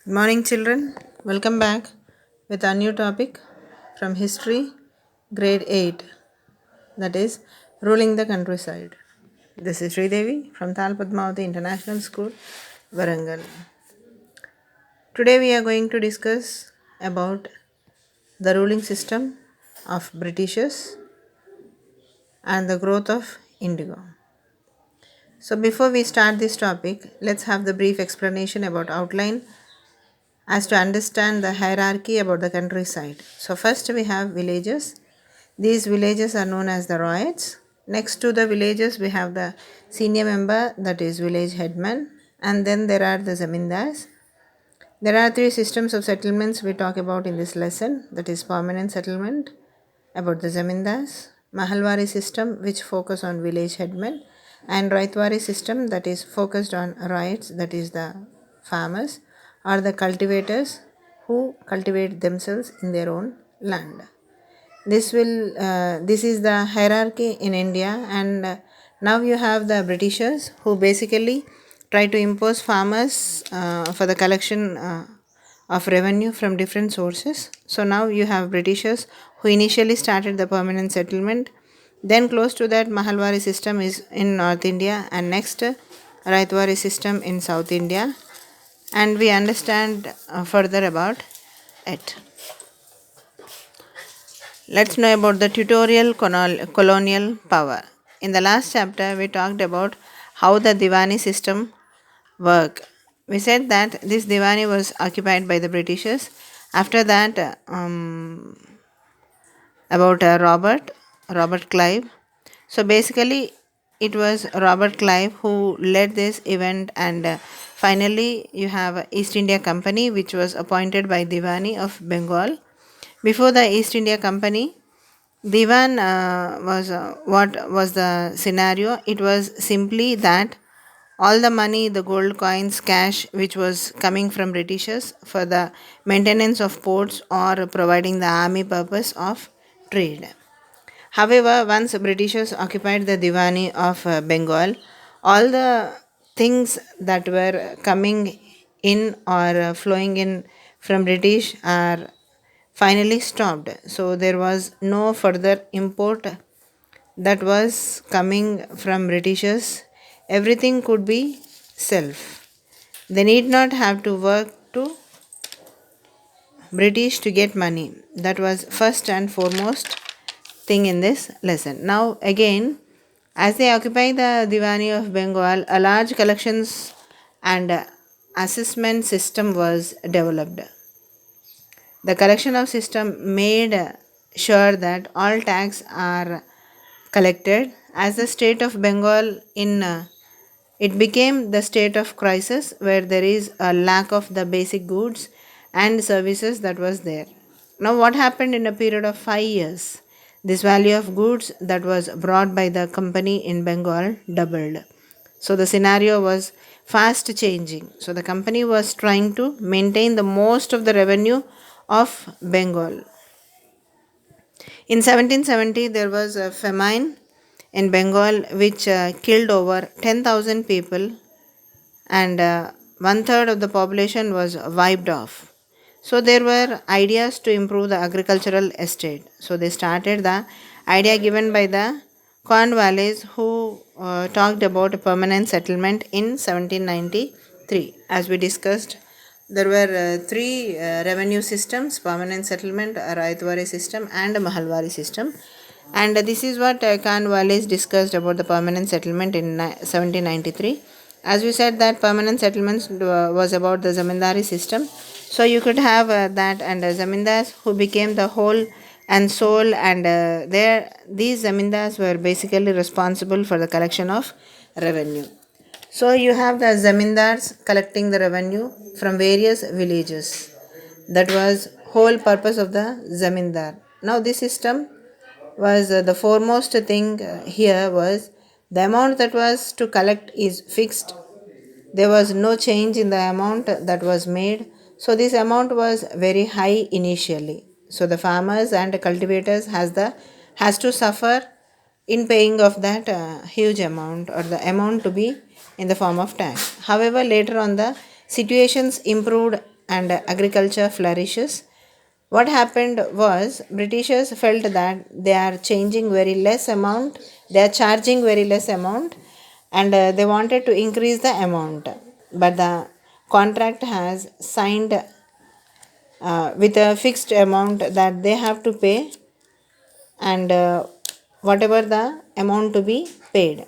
Good morning, children. Welcome back with a new topic from History, Grade 8, that is Ruling the Countryside. This is Sridevi from Thal Padmavati International School, Varangal. Today we are going to discuss about the ruling system of Britishers and the growth of indigo. So before we start this topic, let's have the brief explanation about outline as to understand the hierarchy about the countryside. So, first we have villages. These villages are known as the royals. Next to the villages, we have the senior member, that is village headman, and then there are the zamindars. There are three systems of settlements we talk about in this lesson, that is permanent settlement about the zamindars, Mahalwari system which focus on village headmen, and Raitwari system that is focused on riots, that is the farmers or the cultivators who cultivate themselves in their own land. This is the hierarchy in India, and now you have the Britishers who basically try to impose farmers for the collection of revenue from different sources. So now you have Britishers who initially started the permanent settlement. Then close to that, Mahalwari system is in North India, and next Raitwari system in South India, and we understand further about it. Let's know about the tutorial colonial power. In the last chapter, we talked about how the Diwani system worked. We said that this Diwani was occupied by the Britishers. After that, about Robert Clive. So basically, it was Robert Clive who led this event, and finally, you have East India Company, which was appointed by Diwani of Bengal. Before the East India Company, Divan was what was the scenario? It was simply that all the money, the gold coins, cash, which was coming from Britishers for the maintenance of ports or providing the army purpose of trade. However, once Britishers occupied the Diwani of Bengal, all the things that were coming in or flowing in from British are finally stopped. So there was no further import that was coming from Britishers. Everything could be self. They need not have to work to British to get money. That was first and foremost thing in this lesson. Now again, as they occupy the Diwani of Bengal, a large collections and assessment system was developed. The collection of system made sure that all tax are collected. As the state of Bengal in it became the state of crisis where there is a lack of the basic goods and services that was there. Now what happened in a period of 5 years? This value of goods that was brought by the company in Bengal doubled. So the scenario was fast changing. So the company was trying to maintain the most of the revenue of Bengal. In 1770, there was a famine in Bengal which killed over 10,000 people, and one third of the population was wiped off. So there were ideas to improve the agricultural estate. So they started the idea given by the Cornwallis, who talked about a permanent settlement in 1793. As we discussed, there were three revenue systems: permanent settlement, a Raitwari system, and a Mahalwari system. And this is what Cornwallis discussed about the permanent settlement in 1793. As we said, that permanent settlements was about the zamindari system. So you could have that, and zamindars who became the whole and soul, and these zamindars were basically responsible for the collection of revenue. So you have the zamindars collecting the revenue from various villages. That was whole purpose of the zamindar. Now this system was the foremost thing here was the amount that was to collect is fixed. There was no change in the amount that was made. So this amount was very high initially. So the farmers and cultivators has to suffer in paying of that huge amount, or the amount to be in the form of tax. However, later on the situations improved and agriculture flourishes. What happened was Britishers felt that they are changing very less amount, they are charging very less amount, and they wanted to increase the amount. But the contract has signed with a fixed amount that they have to pay, and whatever the amount to be paid.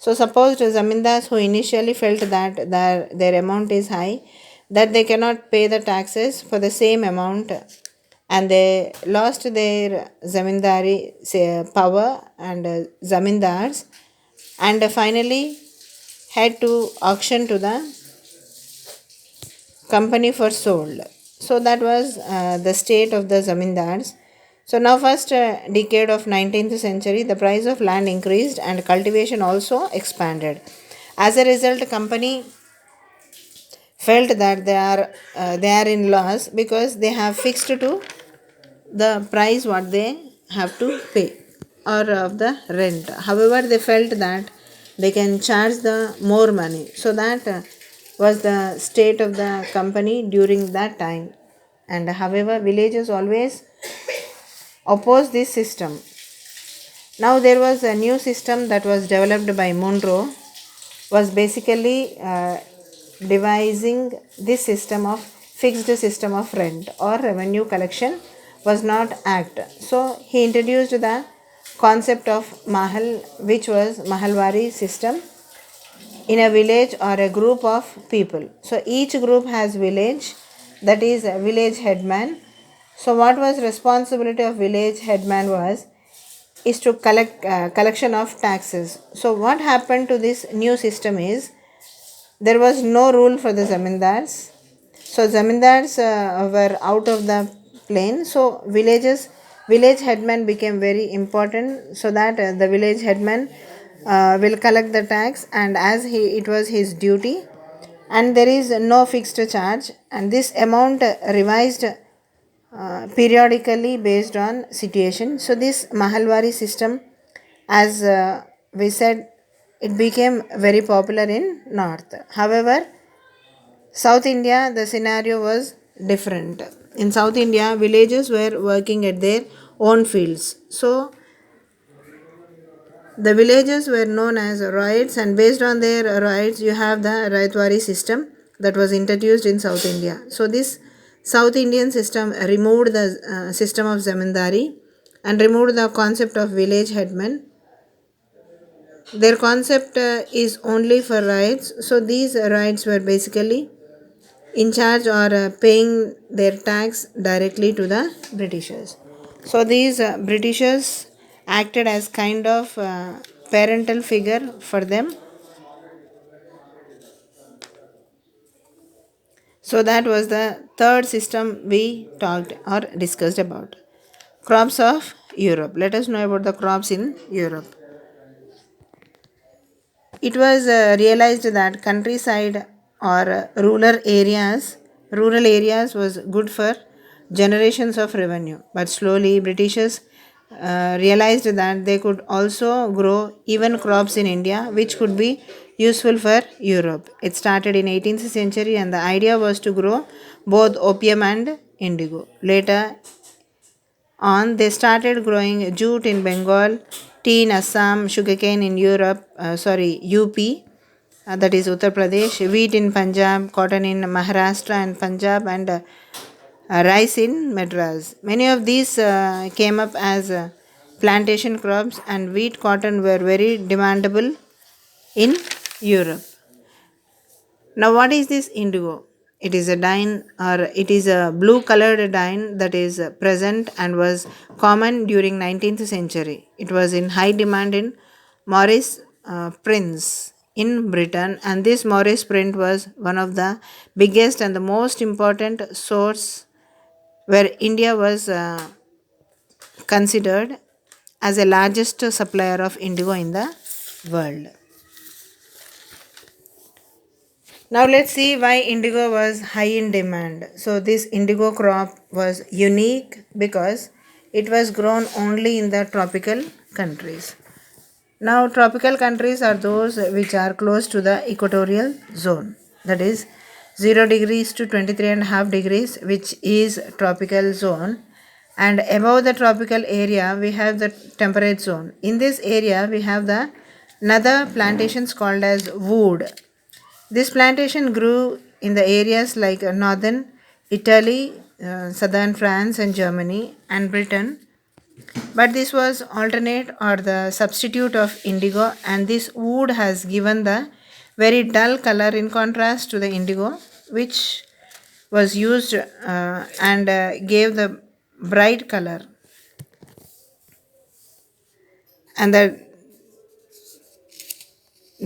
So suppose the zamindars who initially felt that their amount is high, that they cannot pay the taxes for the same amount, and they lost their zamindari power and zamindars, and finally had to auction to the company for sold. So that was the state of the zamindars. So now first decade of 19th century, the price of land increased and cultivation also expanded. As a result, company felt that they are in loss because they have fixed to the price what they have to pay or of the rent. However, they felt that they can charge the more money. So that was the state of the company during that time. And however, villages always oppose this system. Now there was a new system that was developed by Monroe, was basically devising this system of fixed system of rent or revenue collection was not act. So he introduced the concept of mahal, which was mahalwari system in a village or a group of people. So each group has village, that is a village headman. So what was responsibility of village headman was is to collect collection of taxes. So what happened to this new system is there was no rule for the zamindars. So zamindars were out of the plane. So village headman became very important. So that the village headman will collect the tax, and as it was his duty, and there is no fixed charge, and this amount revised periodically based on situation. So this Mahalwari system, as we said, it became very popular in North. However, South India, the scenario was different. In South India, villages were working at their own fields. So the villages were known as riots, and based on their riots, you have the Rayatwari system that was introduced in South India. So this South Indian system removed the system of zamindari and removed the concept of village headman. Their concept is only for riots. So these riots were basically in charge or paying their tax directly to the Britishers. So these Britishers acted as kind of parental figure for them. So that was the third system we talked or discussed about. Crops of Europe. Let us know about the crops in Europe. It was realized that countryside or rural areas was good for generations of revenue. But slowly, Britishers realized that they could also grow even crops in India, which could be useful for Europe. It started in 18th century, and the idea was to grow both opium and indigo. Later, on, they started growing jute in Bengal, tea in Assam, sugarcane in UP, that is Uttar Pradesh, wheat in Punjab, cotton in Maharashtra and Punjab, and rice in Madras. Many of these came up as plantation crops, and wheat, cotton were very demandable in Europe. Now, what is this indigo? It is a dye, or it is a blue colored dye that is present and was common during 19th century. It was in high demand in Morris prints in Britain, and this Morris print was one of the biggest and the most important source where India was considered as the largest supplier of indigo in the world. Now let's see why indigo was high in demand. So this indigo crop was unique because it was grown only in the tropical countries. Now tropical countries are those which are close to the equatorial zone. That is 0 degrees to 23.5 degrees, which is tropical zone. And above the tropical area, we have the temperate zone. In this area, we have the another plantations called as wood. This plantation grew in the areas like northern Italy, southern France and Germany and Britain. But this was alternate or the substitute of indigo, and this wood has given the very dull color in contrast to the indigo, which was used and gave the bright color. And the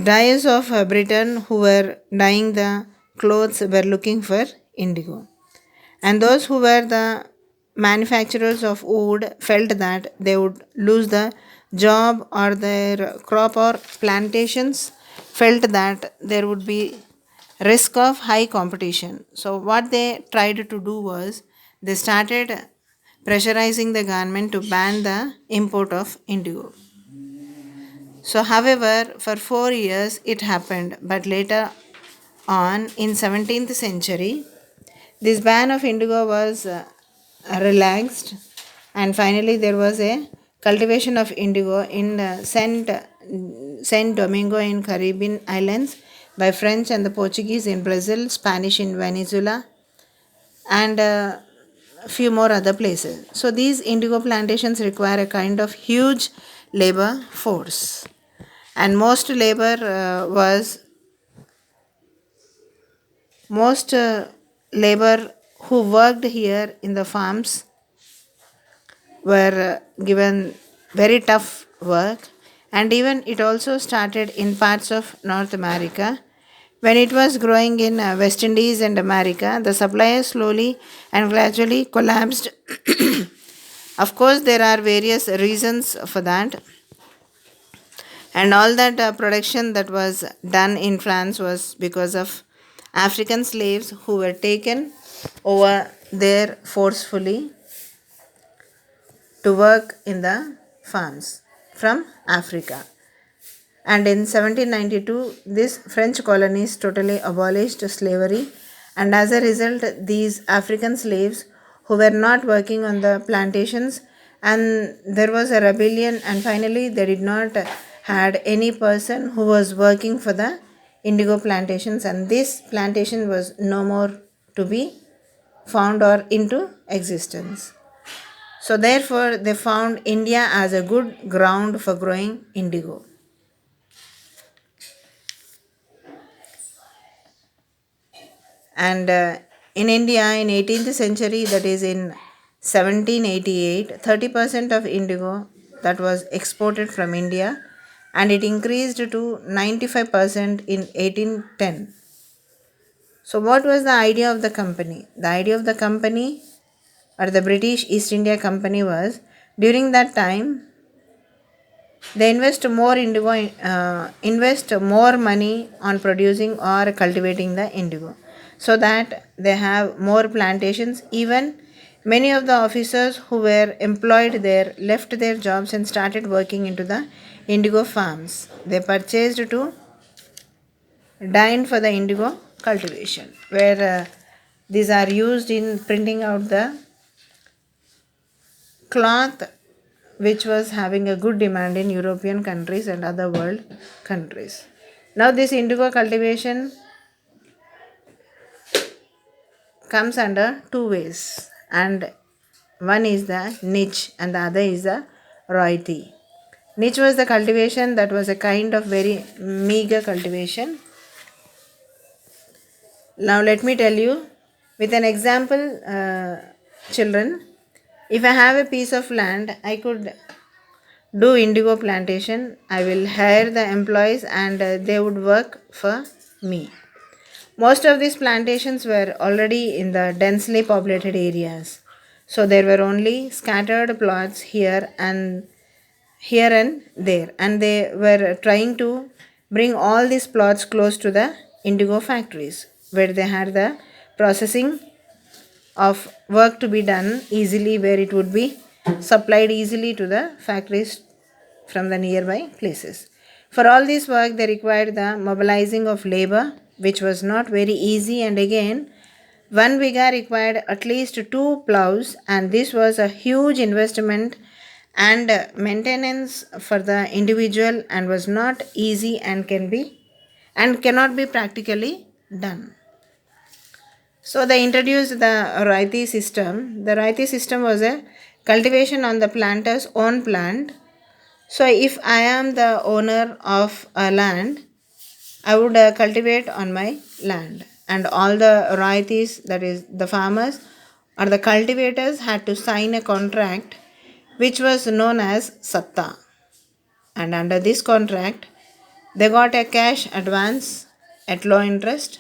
dyers of Britain who were dyeing the clothes were looking for indigo. And those who were the manufacturers of wood felt that they would lose the job, or their crop or plantations felt that there would be risk of high competition. So what they tried to do was they started pressurizing the government to ban the import of indigo. So, however, for 4 years it happened, but later on in 17th century, this ban of indigo was relaxed, and finally there was a cultivation of indigo in Saint Domingo in Caribbean islands by French and the Portuguese in Brazil, Spanish in Venezuela, and a few more other places. So these indigo plantations require a kind of huge labor force, and most labor who worked here in the farms were given very tough work. And even it also started in parts of North America. When it was growing in West Indies and America, the supply slowly and gradually collapsed. Of course, there are various reasons for that, and all that production that was done in France was because of African slaves who were taken over there forcefully to work in the farms from Africa. And in 1792, these French colonies totally abolished slavery, and as a result, these African slaves who were not working on the plantations, and there was a rebellion, and finally, they did not had any person who was working for the indigo plantations, and this plantation was no more to be found or into existence. So, therefore, they found India as a good ground for growing indigo. And in India in 18th century, that is in 1788, 30% of indigo that was exported from India, and it increased to 95% in 1810. So what was the idea of the company? The idea of the company or the British East India Company was, during that time they invest more money on producing or cultivating the indigo, so that they have more plantations. Even many of the officers who were employed there left their jobs and started working into the indigo farms. They purchased to dine for the indigo cultivation, where these are used in printing out the cloth, which was having a good demand in European countries and other world countries. Now, this indigo cultivation comes under two ways, and one is the niche and the other is the royalty. Niche was the cultivation that was a kind of very meager cultivation. Now, let me tell you with an example, children. If I have a piece of land, I could do indigo plantation. I will hire the employees, and they would work for me. Most of these plantations were already in the densely populated areas, so there were only scattered plots here and there, and they were trying to bring all these plots close to the indigo factories, where they had the processing of work to be done easily, where it would be supplied easily to the factories from the nearby places. For all this work, they required the mobilizing of labor which was not very easy, and again, one bighah required at least two plows, and this was a huge investment and maintenance for the individual and was not easy and cannot be practically done. So they introduced the Raiti system. The Raiti system was a cultivation on the planter's own plant. So if I am the owner of a land, I would cultivate on my land, and all the Raitis, that is the farmers or the cultivators, had to sign a contract which was known as Satta. And under this contract, they got a cash advance at low interest,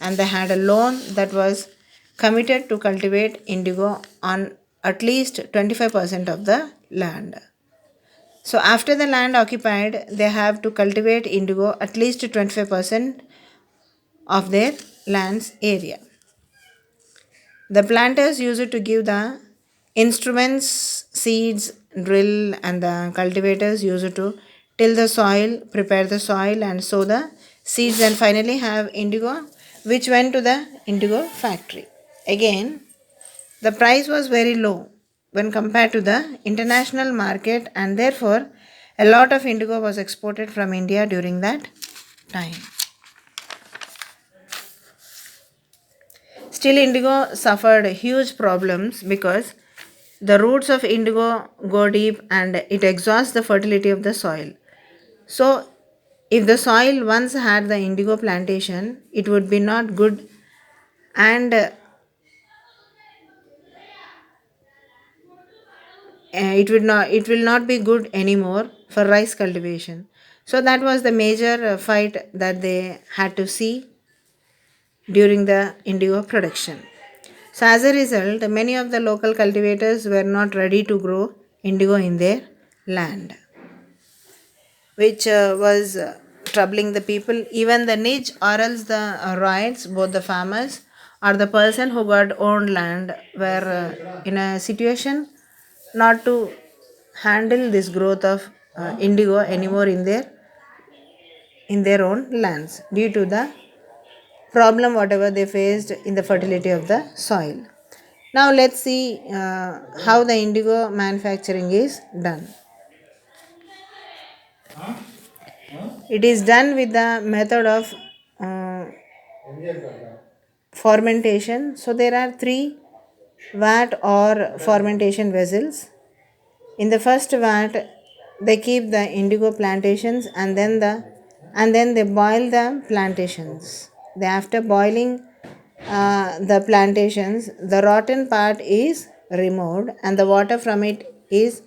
and they had a loan that was committed to cultivate indigo on at least 25% of the land. So after the land occupied, they have to cultivate indigo at least 25% of their land's area. The planters used to give the instruments, seeds, drill, and the cultivators used to till the soil, prepare the soil, and sow the seeds, and finally have indigo, which went to the indigo factory. Again, the price was very low when compared to the international market, and therefore, a lot of indigo was exported from India during that time. Still, indigo suffered huge problems because the roots of indigo go deep and it exhausts the fertility of the soil. So, if the soil once had the indigo plantation, it would be not good, and it will not be good anymore for rice cultivation. So that was the major fight that they had to see during the indigo production. So, as a result, many of the local cultivators were not ready to grow indigo in their land, which was troubling the people. Even the niche or else the riots, both the farmers or the person who got owned land, were in a situation not to handle this growth of indigo anymore in their own lands due to the problem whatever they faced in the fertility of the soil. Now let's see how the indigo manufacturing is done. It is done with the method of uh, fermentation. So there are three vat or fermentation vessels. In the first vat, they keep the indigo plantations, and then they boil the plantations. They after boiling the plantations, the rotten part is removed and the water from it is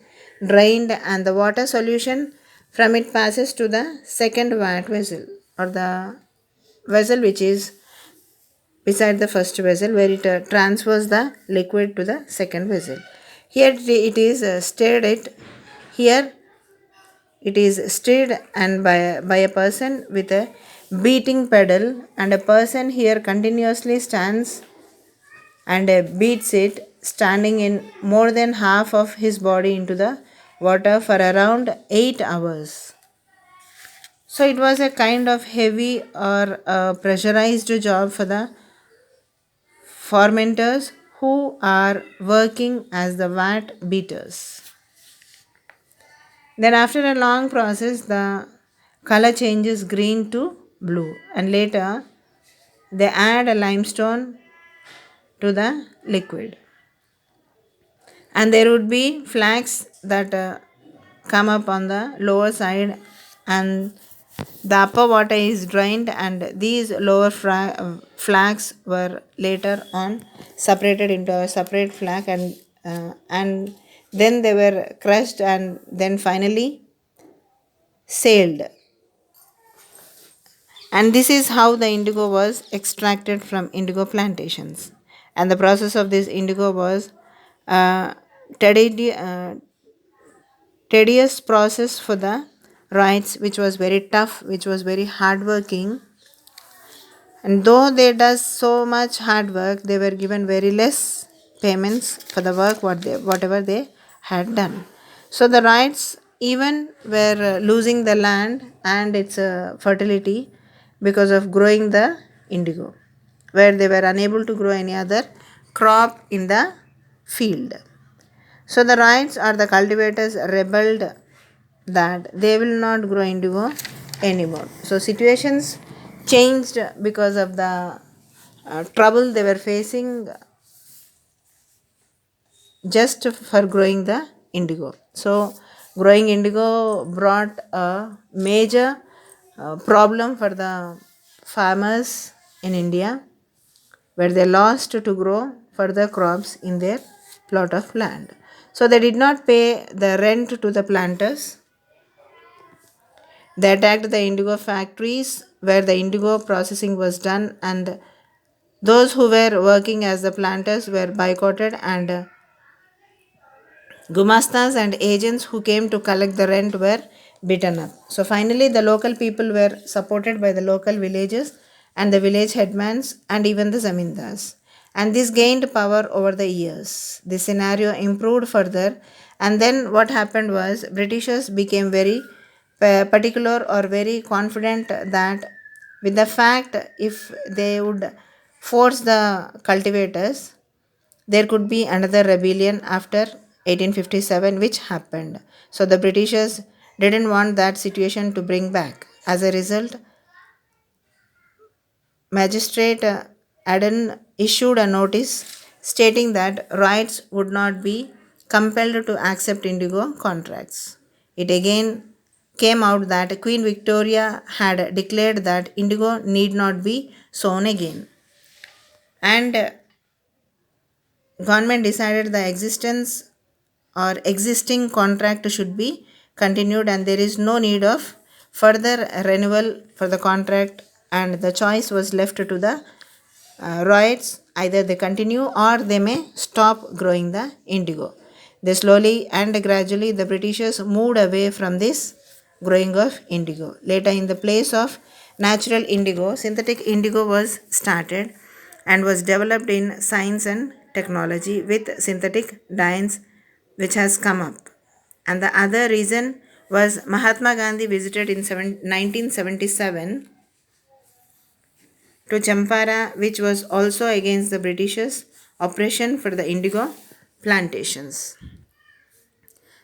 drained, and the water solution from it passes to the second vat vessel or the vessel which is beside the first vessel, where it transfers the liquid to the second vessel. Here it is stirred it. Here it is stirred and by a person with a beating pedal, and a person here continuously stands and beats it, standing in more than half of his body into the water for around 8 hours. So it was a kind of heavy or pressurized job for the fermenters who are working as the vat beaters. Then, after a long process, the color changes green to blue, and later they add a limestone to the liquid. And there would be flags that come up on the lower side, and the upper water is drained, and these lower flags were later on separated into a separate flag, and then they were crushed and then finally sailed. And this is how the indigo was extracted from indigo plantations. And the process of this indigo was uh, tedious process for the rights, which was very tough, which was very hardworking. And though they does so much hard work, they were given very less payments for the work whatever they had done. So the rights even were losing the land and its fertility because of growing the indigo, where they were unable to grow any other crop in the field. So the Roids or the cultivators rebelled that they will not grow indigo anymore. So situations changed because of the trouble they were facing just for growing the indigo. So growing indigo brought a major problem for the farmers in India, where they lost to grow further crops in their plot of land. So they did not pay the rent to the planters. They attacked the indigo factories where the indigo processing was done, and those who were working as the planters were boycotted, and gumastas and agents who came to collect the rent were beaten up. So finally, the local people were supported by the local villages and the village headmans and even the zamindars. And this gained power over the years. This scenario improved further, and then what happened was Britishers became very particular or very confident that with the fact if they would force the cultivators, there could be another rebellion after 1857, which happened. So the Britishers didn't want that situation to bring back. As a result, Magistrate Aden issued a notice stating that Riots would not be compelled to accept indigo contracts. It again came out that Queen Victoria had declared that indigo need not be sown again. And government decided the existence or existing contract should be continued, and there is no need of further renewal for the contract, and the choice was left to the Riots. Either they continue or they may stop growing the indigo. They slowly and gradually the Britishers moved away from this growing of indigo. Later, in the place of natural indigo, synthetic indigo was started and was developed in science and technology with synthetic dyes, which has come up. And the other reason was Mahatma Gandhi visited in 1977 to Champara, which was also against the Britishers' oppression for the indigo plantations.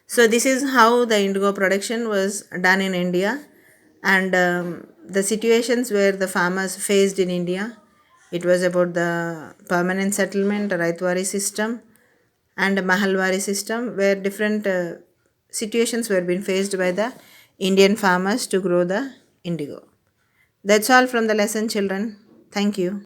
So this is how the indigo production was done in India, and the situations where the farmers faced in India. It was about the permanent settlement, Raitwari system, and Mahalwari system, where different situations were being faced by the Indian farmers to grow the indigo. That's all from the lesson, children. Thank you.